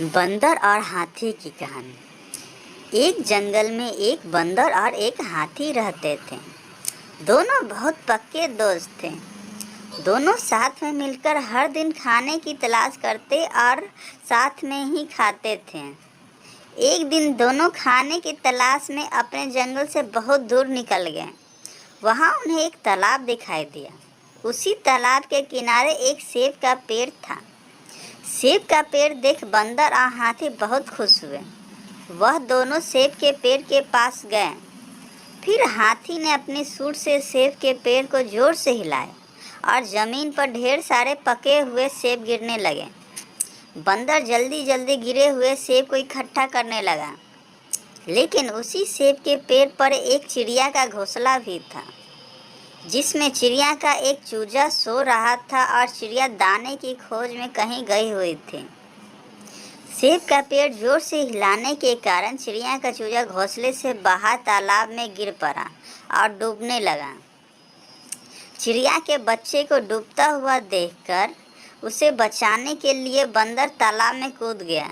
बंदर और हाथी की कहानी। एक जंगल में एक बंदर और एक हाथी रहते थे। दोनों बहुत पक्के दोस्त थे। दोनों साथ में मिलकर हर दिन खाने की तलाश करते और साथ में ही खाते थे। एक दिन दोनों खाने की तलाश में अपने जंगल से बहुत दूर निकल गए। वहाँ उन्हें एक तालाब दिखाई दिया। उसी तालाब के किनारे एक सेब का पेड़ था। सेब का पेड़ देख बंदर और हाथी बहुत खुश हुए। वह दोनों सेब के पेड़ के पास गए। फिर हाथी ने अपनी सूंड से सेब के पेड़ को जोर से हिलाया और ज़मीन पर ढेर सारे पके हुए सेब गिरने लगे। बंदर जल्दी जल्दी गिरे हुए सेब को इकट्ठा करने लगा, लेकिन उसी सेब के पेड़ पर एक चिड़िया का घोंसला भी था, जिसमें चिड़िया का एक चूजा सो रहा था और चिड़िया दाने की खोज में कहीं गई हुई थी। सेब का पेड़ जोर से हिलाने के कारण चिड़िया का चूजा घोंसले से बाहर तालाब में गिर पड़ा और डूबने लगा। चिड़िया के बच्चे को डूबता हुआ देखकर उसे बचाने के लिए बंदर तालाब में कूद गया,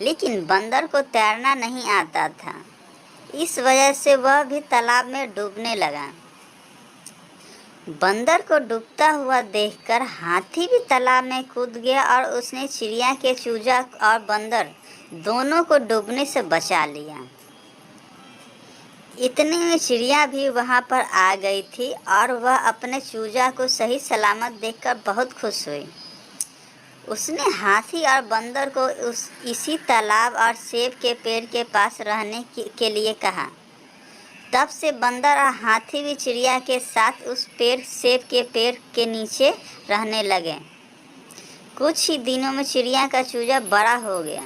लेकिन बंदर को तैरना नहीं आता था। इस वजह से वह भी तालाब में डूबने लगा। बंदर को डूबता हुआ देखकर हाथी भी तालाब में कूद गया और उसने चिड़िया के चूजा और बंदर दोनों को डूबने से बचा लिया। इतने में चिड़िया भी वहां पर आ गई थी और वह अपने चूजा को सही सलामत देखकर बहुत खुश हुई। उसने हाथी और बंदर को इसी तालाब और सेब के पेड़ के पास रहने के लिए कहा। तब से बंदर और हाथी भी चिड़िया के साथ उस सेब के पेड़ के नीचे रहने लगे। कुछ ही दिनों में चिड़िया का चूजा बड़ा हो गया।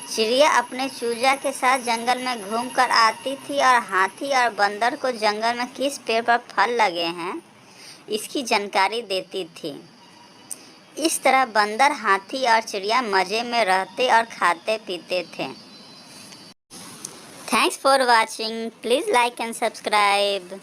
चिड़िया अपने चूजा के साथ जंगल में घूमकर आती थी और हाथी और बंदर को जंगल में किस पेड़ पर फल लगे हैं इसकी जानकारी देती थी। इस तरह बंदर, हाथी और चिड़िया मज़े में रहते और खाते पीते थे। Thanks for watching. Please like and subscribe.